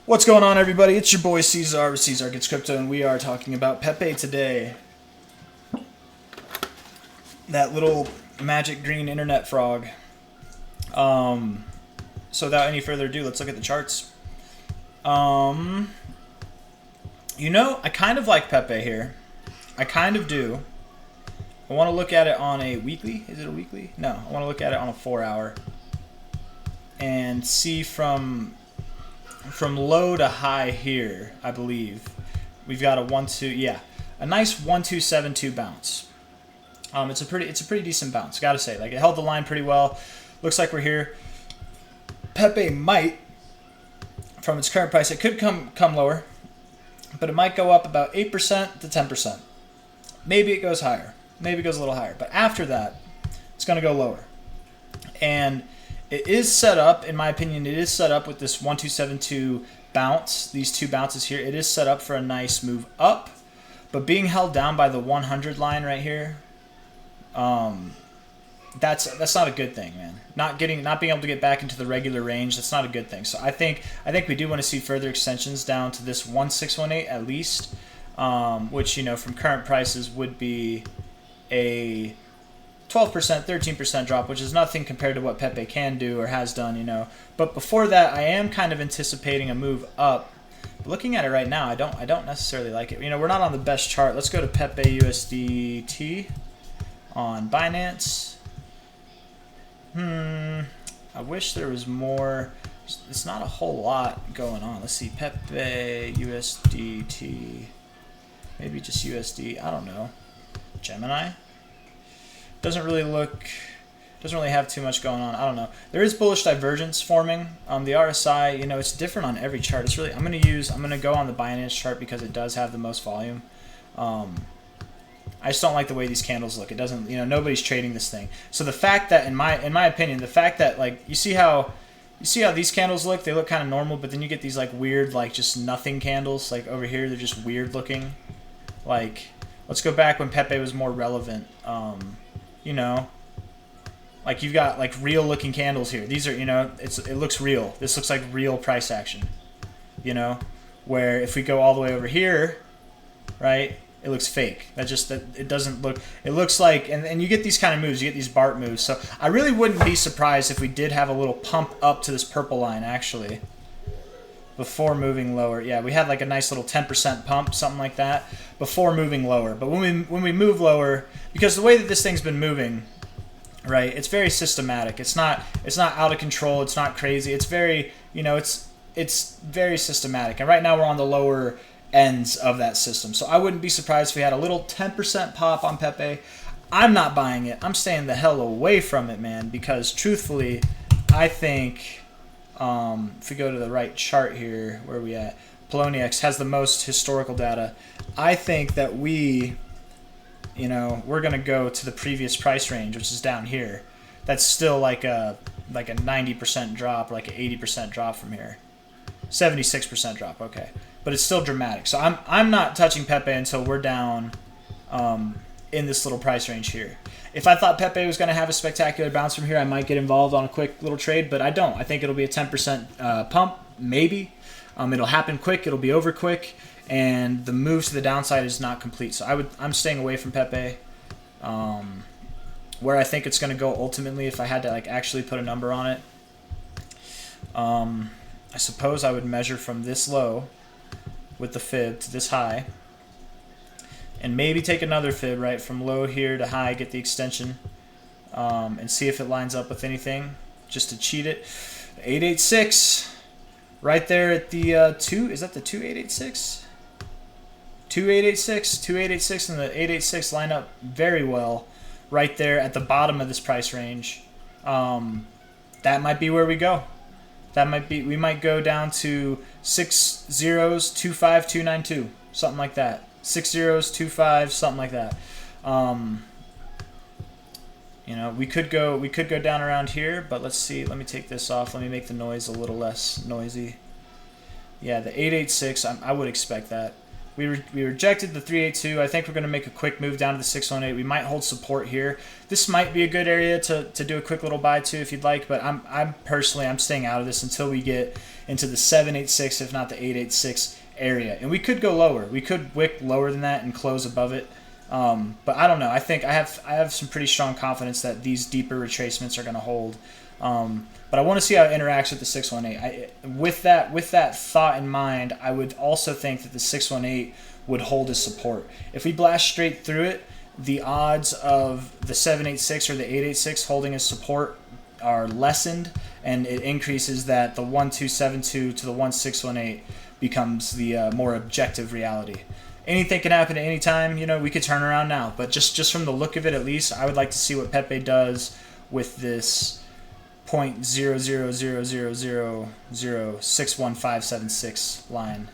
What's going on, everybody? It's your boy C-Zar with C-Zar Gets Crypto, and we are talking about Pepe today. That little magic green internet frog. So without any further ado, let's look at the charts. I kind of like Pepe here. I kind of do. I want to look at it on a weekly. Is it a weekly? No, I want to look at it on a 4-hour. And see from low to high here, I believe we've got a a nice 1-2-7-2 bounce. It's a pretty decent bounce, gotta say. Like, it held the line pretty well. Looks like we're here. Pepe might, from its current price, it could come lower, but it might go up about 8% to 10%. Maybe it goes higher. Maybe it goes a little higher. But after that, it's gonna go lower. And it is set up, in my opinion, it is set up with this 1-2-7-2 bounce, these two bounces here. It is set up for a nice move up, but being held down by the 100 line right here, that's not a good thing, man. Not being able to get back into the regular range, that's not a good thing. So I think we do want to see further extensions down to this 1-6-1-8 at least, which, from current prices would be a 12%, 13% drop, which is nothing compared to what Pepe can do or has done, But before that, I am kind of anticipating a move up. But looking at it right now, I don't necessarily like it. We're not on the best chart. Let's go to Pepe USDT on Binance. I wish there was more. It's not a whole lot going on. Let's see, Pepe USDT. Maybe just USD. I don't know. Gemini. Doesn't really have too much going on. I don't know. There is bullish divergence forming. The RSI, it's different on every chart. It's really, I'm gonna go on the Binance chart because it does have the most volume. I just don't like the way these candles look. It doesn't, nobody's trading this thing. So the fact that, in my opinion, the fact that, like, you see how these candles look, they look kind of normal, but then you get these, like, weird, like, just nothing candles. Like over here, they're just weird looking. Like, let's go back when Pepe was more relevant. Like, you've got, like, real looking candles here. These are, it looks real. This looks like real price action, where if we go all the way over here, right, it looks fake. It doesn't look, it looks like, and you get these kind of moves, you get these BART moves. So I really wouldn't be surprised if we did have a little pump up to this purple line, actually, before moving lower. Yeah, we had like a nice little 10% pump, something like that, before moving lower. But when we move lower, because the way that this thing's been moving, right, it's very systematic. It's not out of control. It's not crazy. It's very, it's very systematic. And right now we're on the lower ends of that system. So I wouldn't be surprised if we had a little 10% pop on Pepe. I'm not buying it. I'm staying the hell away from it, man, because truthfully, I think if we go to the right chart here, where are we at? Poloniex has the most historical data. I think that we're going to go to the previous price range, which is down here. That's still like a 90% drop, like an 80% drop from here. 76% drop, okay. But it's still dramatic. So I'm not touching Pepe until we're down in this little price range here. If I thought Pepe was going to have a spectacular bounce from here, I might get involved on a quick little trade, but I don't. I think it'll be a 10% pump, maybe. It'll happen quick. It'll be over quick. And the move to the downside is not complete. So I'm staying away from Pepe. Where I think it's going to go ultimately, if I had to actually put a number on it, I suppose I would measure from this low with the fib to this high, and maybe take another fib, right, from low here to high, get the extension, and see if it lines up with anything, just to cheat it. 886, right there at the 2, is that the 2886? 2886 and the 886 line up very well right there at the bottom of this price range. That might be where we go. We might go down to 6 zeros, 25292, something like that. 6 zeros, 25, something like that. We could go down around here, but let's see. Let me take this off. Let me make the noise a little less noisy. Yeah, the 886, I would expect that. We rejected the 382. I think we're going to make a quick move down to the 618. We might hold support here. This might be a good area to do a quick little buy to if you'd like, but I'm personally staying out of this until we get into the 786, if not the 886 area. And we could go lower. We could wick lower than that and close above it. But I don't know. I think I have some pretty strong confidence that these deeper retracements are going to hold. But I want to see how it interacts with the 618. With that thought in mind, I would also think that the 618 would hold as support. If we blast straight through it, the odds of the 786 or the 886 holding as support are lessened, and it increases that the 1272 to the 1618 becomes the more objective reality. Anything can happen at any time. We could turn around now, but just from the look of it, at least, I would like to see what Pepe does with this 0.0000061576 line.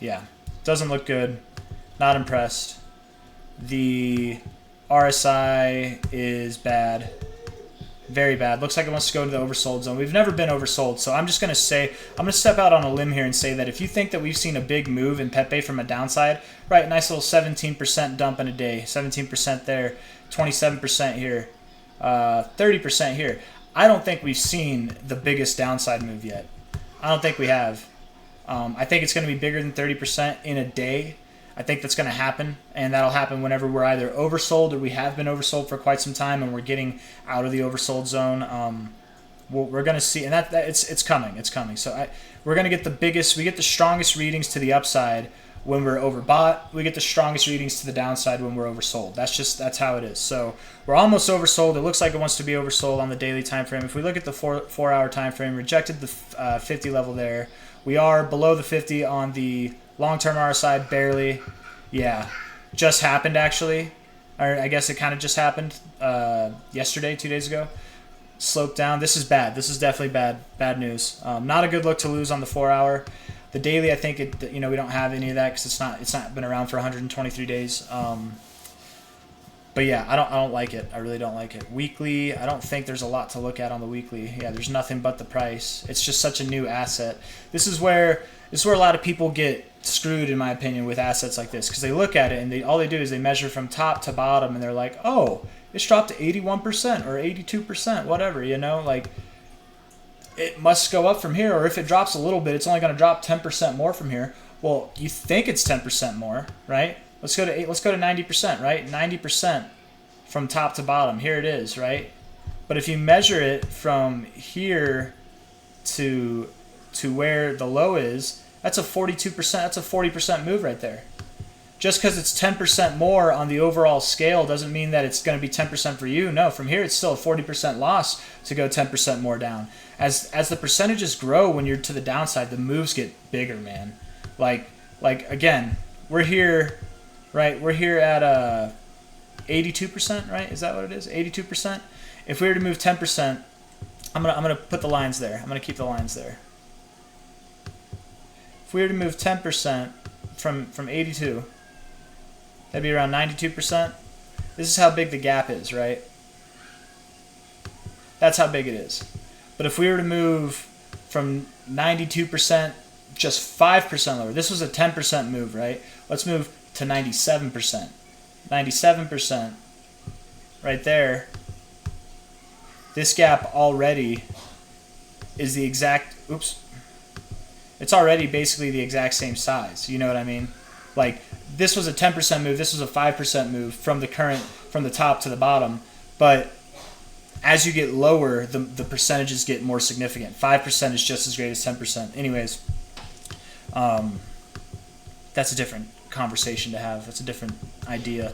Yeah, doesn't look good. Not impressed. The RSI is bad. Very bad. Looks like it wants to go to the oversold zone. We've never been oversold, so I'm just going to say, I'm going to step out on a limb here and say that if you think that we've seen a big move in Pepe from a downside, right, nice little 17% dump in a day, 17% there, 27% here, 30% here. I don't think we've seen the biggest downside move yet. I don't think we have. I think it's going to be bigger than 30% in a day. I think that's going to happen, and that'll happen whenever we're either oversold or we have been oversold for quite some time and we're getting out of the oversold zone. We're going to see, and it's coming. It's coming. So we're going to get we get the strongest readings to the upside when we're overbought. We get the strongest readings to the downside when we're oversold. That's how it is. So we're almost oversold. It looks like it wants to be oversold on the daily time frame. If we look at the 4-hour time frame, rejected the 50 level there. We are below the 50 on the long-term RSI, barely. Yeah, just happened actually. Or I guess it kind of just happened yesterday, 2 days ago. Slope down. This is bad. This is definitely bad news. Not a good look to lose on the 4-hour. The daily, I think we don't have any of that because it's not been around for 123 days. But yeah, I don't like it. I really don't like it. Weekly, I don't think there's a lot to look at on the weekly. Yeah, there's nothing but the price. It's just such a new asset. This is where a lot of people get screwed, in my opinion, with assets like this, because they look at it and all they do is they measure from top to bottom and they're like, oh, it's dropped to 81% or 82%, whatever, like it must go up from here, or if it drops a little bit, it's only going to drop 10% more from here. Well, you think it's 10% more, right? Let's go to 90%, right? 90% from top to bottom. Here it is, right? But if you measure it from here to where the low is, that's a 42%. That's a 40% move right there. Just because it's 10% more on the overall scale doesn't mean that it's going to be 10% for you. No, from here it's still a 40% loss to go 10% more down. As the percentages grow when you're to the downside, the moves get bigger, man. Like again, we're here, right? We're here at 82%, right? Is that what it is? 82%. If we were to move 10%, I'm gonna put the lines there. I'm gonna keep the lines there. If we were to move 10% from 82, that'd be around 92%. This is how big the gap is, right? That's how big it is. But if we were to move from 92%, just 5% lower, this was a 10% move, right? Let's move to 97%. 97% right there. This gap already is the exact, it's already basically the exact same size. You know what I mean? Like, this was a 10% move, this was a 5% move from the top to the bottom, but as you get lower, the percentages get more significant. 5% is just as great as 10%. Anyways, that's a different conversation to have. That's a different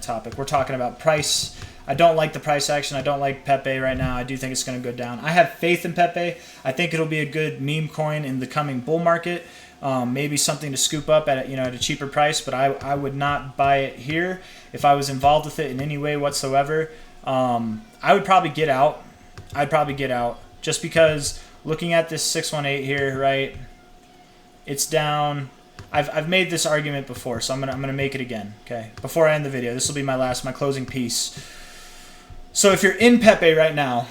topic. We're talking about price. I don't like the price action. I don't like Pepe right now. I do think it's going to go down. I have faith in Pepe. I think it'll be a good meme coin in the coming bull market. Maybe something to scoop up at a cheaper price, but I would not buy it here if I was involved with it in any way whatsoever. I would probably get out. I'd probably get out just because looking at this 618 here, right? It's down. I've made this argument before, so I'm gonna make it again. Okay. Before I end the video, this will be my closing piece. So if you're in Pepe right now,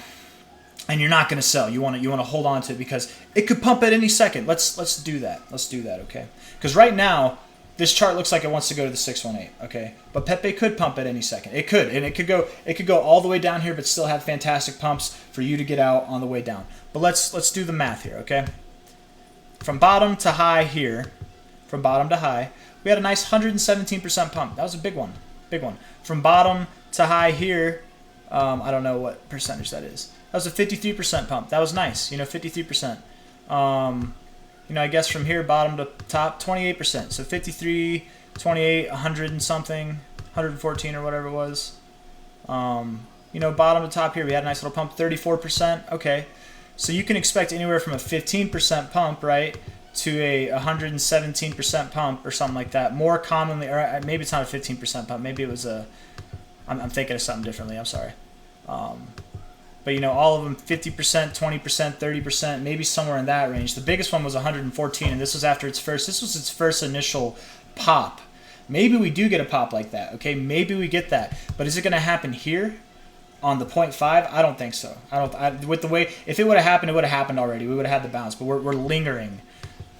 and you're not gonna sell, you wanna hold on to it because it could pump at any second. Let's do that. Let's do that. Okay. Because right now, this chart looks like it wants to go to the 618, okay? But Pepe could pump at any second. It could, and it could go all the way down here, but still have fantastic pumps for you to get out on the way down. But let's do the math here, okay? From bottom to high here, from bottom to high, we had a nice 117% pump. That was a big one, big one. From bottom to high here, I don't know what percentage that is. That was a 53% pump. That was nice, 53%. I guess from here, bottom to top, 28%. So 53, 28, 100 and something, 114 or whatever it was. Bottom to top here, we had a nice little pump, 34%. Okay. So you can expect anywhere from a 15% pump, right, to a 117% pump or something like that. More commonly, or maybe it's not a 15% pump. Maybe it was I'm thinking of something differently. I'm sorry. But, all of them 50%, 20%, 30%, maybe somewhere in that range. The biggest one was 114, and this was its first initial pop. Maybe we do get a pop like that, okay? Maybe we get that. But is it going to happen here on the 0.5? I don't think so. With the way, if it would have happened, it would have happened already. We would have had the bounce, but we're lingering.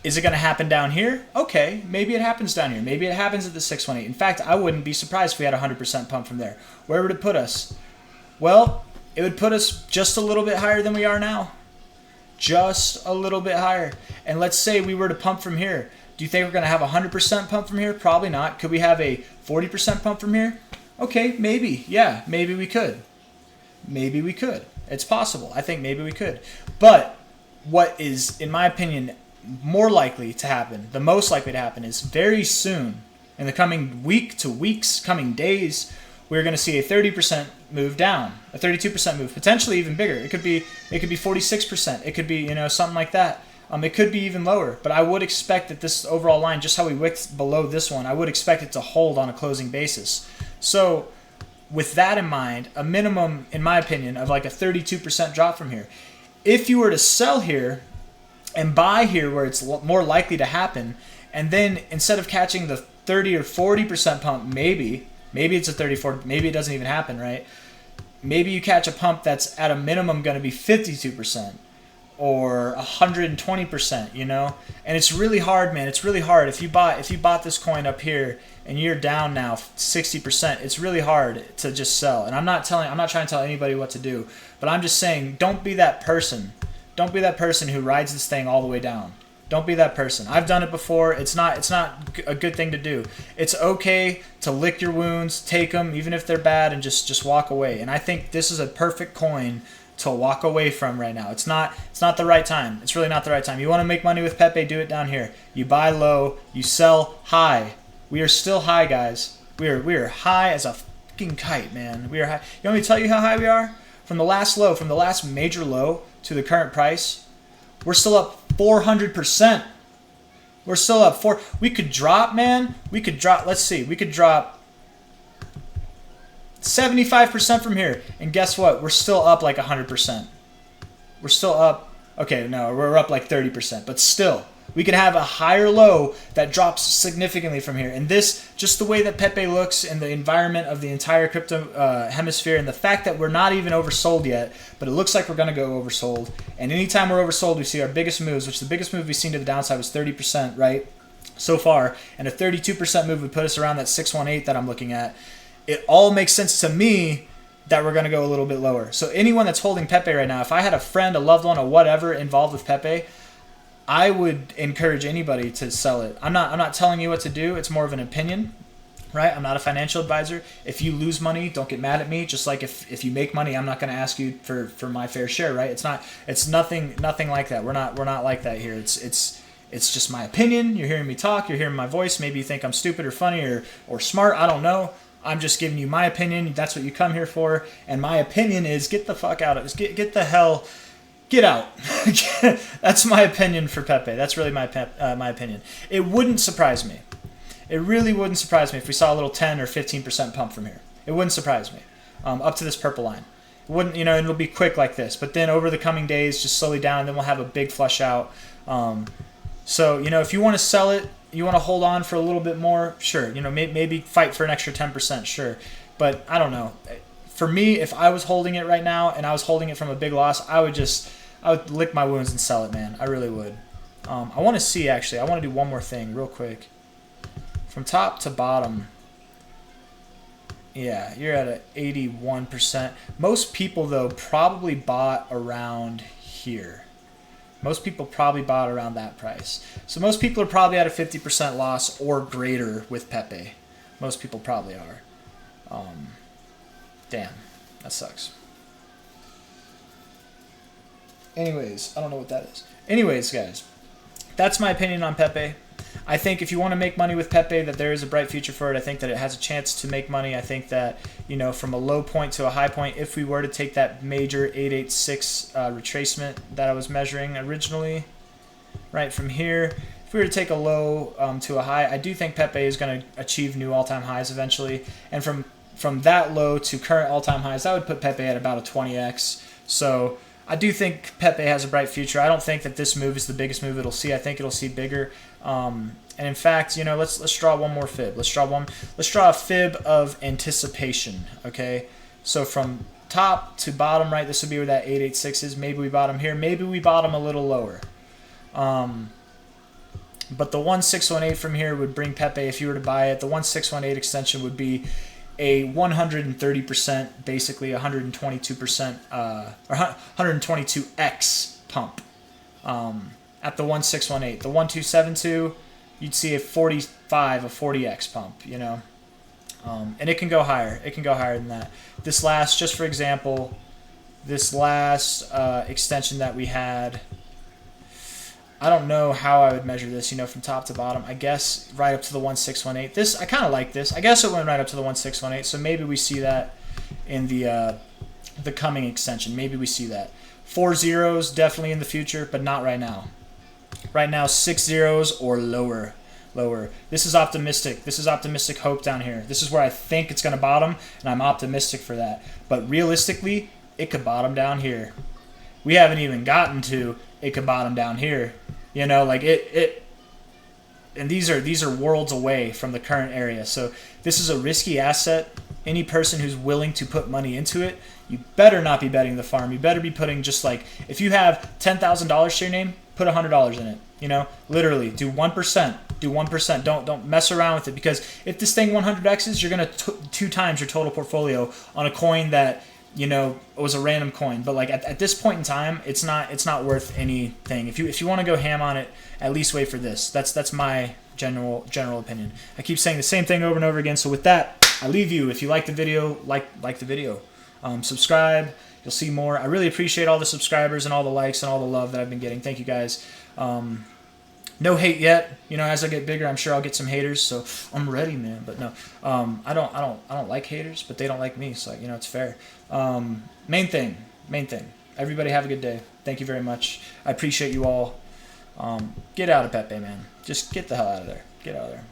Is it going to happen down here? Okay, maybe it happens down here. Maybe it happens at the 618. In fact, I wouldn't be surprised if we had a 100% pump from there. Where would it put us? Well, it would put us just a little bit higher than we are now. Just a little bit higher. And let's say we were to pump from here. Do you think we're going to have a 100% pump from here? Probably not. Could we have a 40% pump from here? Okay, maybe. Yeah, maybe we could. Maybe we could. It's possible. I think maybe we could. But what is, in my opinion, more likely to happen, the most likely to happen, is very soon, in the coming week to weeks, coming days, we're going to see a 30% move down, a 32% move, potentially even bigger. It could be 46%. It could be, something like that. It could be even lower, but I would expect that this overall line, just how we wicked below this one, I would expect it to hold on a closing basis. So with that in mind, a minimum, in my opinion, of like a 32% drop from here. If you were to sell here and buy here where it's more likely to happen, and then instead of catching the 30 or 40% pump, maybe it's a 34, maybe it doesn't even happen, right? Maybe you catch a pump that's at a minimum going to be 52% or 120%, And it's really hard, man. It's really hard. If you bought this coin up here and you're down now 60%, it's really hard to just sell. And I'm not trying to tell anybody what to do, but I'm just saying, don't be that person. Don't be that person who rides this thing all the way down. Don't be that person. I've done it before. It's not a good thing to do. It's okay to lick your wounds, take them, even if they're bad, and just walk away. And I think this is a perfect coin to walk away from right now. It's not the right time. It's really not the right time. You want to make money with Pepe, do it down here. You buy low, you sell high. We are still high, guys. We are high as a fucking kite, man. We are high. You want me to tell you how high we are? From the last low, from the last major low to the current price, we're still up 400%. We're still up 4. We could drop, man. We could drop. Let's see. We could drop 75% from here. And guess what? We're still up like 100%. We're still up. Okay, no, we're up like 30%. But still, we could have a higher low that drops significantly from here. And this, just the way that Pepe looks in the environment of the entire crypto hemisphere, and the fact that we're not even oversold yet, but it looks like we're going to go oversold. And anytime we're oversold, we see our biggest moves, which the biggest move we've seen to the downside was 30%, right, so far. And a 32% move would put us around that 618 that I'm looking at. It all makes sense to me that we're going to go a little bit lower. So anyone that's holding Pepe right now, if I had a friend, a loved one, or whatever involved with Pepe, I would encourage anybody to sell it. I'm not telling you what to do. It's more of an opinion, right? I'm not a financial advisor. If you lose money, don't get mad at me. Just like if you make money, I'm not going to ask you for my fair share, right? It's nothing like that. We're not like that here. It's just my opinion. You're hearing me talk. You're hearing my voice. Maybe you think I'm stupid or funny or smart. I don't know. I'm just giving you my opinion. That's what you come here for. And my opinion is get the fuck out of this. Get the hell. Get out. That's my opinion for Pepe. That's really my opinion. It wouldn't surprise me. It really wouldn't surprise me if we saw a little 10 or 15% pump from here. It wouldn't surprise me. Up to this purple line. It wouldn't, it'll be quick like this. But then over the coming days, just slowly down, and then we'll have a big flush out. So, if you want to sell it, you want to hold on for a little bit more, sure. Maybe fight for an extra 10%, sure. But I don't know. For me, if I was holding it right now and I was holding it from a big loss, I would lick my wounds and sell it, man. I really would. I want to see, actually. I want to do one more thing real quick. From top to bottom, yeah, you're at an 81%. Most people, though, probably bought around here. Most people probably bought around that price. So most people are probably at a 50% loss or greater with Pepe. Most people probably are. Damn, that sucks. Anyways, I don't know what that is. Anyways, guys, that's my opinion on Pepe. I think if you want to make money with Pepe, that there is a bright future for it. I think that it has a chance to make money. I think that, you know, from a low point to a high point, if we were to take that major 886 retracement that I was measuring originally, right from here, if we were to take a low to a high, I do think Pepe is going to achieve new all-time highs eventually. And from that low to current all-time highs, that would put Pepe at about a 20x. So I do think Pepe has a bright future. I don't think that this move is the biggest move it'll see. I think it'll see bigger. And in fact, you know, let's draw one more fib. Let's draw a fib of anticipation. Okay, so from top to bottom, right? This would be where that 886 is. Maybe we bottom here. Maybe we bottom a little lower. But the 1618 from here would bring Pepe, if you were to buy it, the 1618 extension would be a 130%, basically 122%, or 122x pump at the 1618. The 1272, you'd see a 40x pump, you know, and it can go higher. It can go higher than that. This last, just for example, this last extension that we had, I don't know how I would measure this, you know, from top to bottom. I guess right up to the 1618. This, I kind of like this. I guess it went right up to the 1618, so maybe we see that in the coming extension. Maybe we see that. 4 zeros definitely in the future, but not right now. Right now, 6 zeros or lower. This is optimistic. This is optimistic hope down here. This is where I think it's going to bottom, and I'm optimistic for that. But realistically, it could bottom down here. We haven't even gotten to it could bottom down here. You know, like and these are worlds away from the current area. So this is a risky asset. Any person who's willing to put money into it, you better not be betting the farm. You better be putting just like, if you have $10,000 to your name, put $100 in it. You know, literally do 1%. Do 1%. Don't mess around with it, because if this thing 100x's, you're gonna 2 times your total portfolio on a coin that, you know, it was a random coin. But like at this point in time, it's not worth anything. If you want to go ham on it, at least wait for this. That's my general opinion. I keep saying the same thing over and over again. So with that, I leave you. If you like the video, like the video. Subscribe. You'll see more. I really appreciate all the subscribers and all the likes and all the love that I've been getting. Thank you guys. No hate yet. You know, as I get bigger, I'm sure I'll get some haters. So I'm ready, man. But no, I don't like haters, but they don't like me. So, you know, it's fair. Main thing. Everybody have a good day. Thank you very much. I appreciate you all. Get out of Pepe, man. Just get the hell out of there. Get out of there.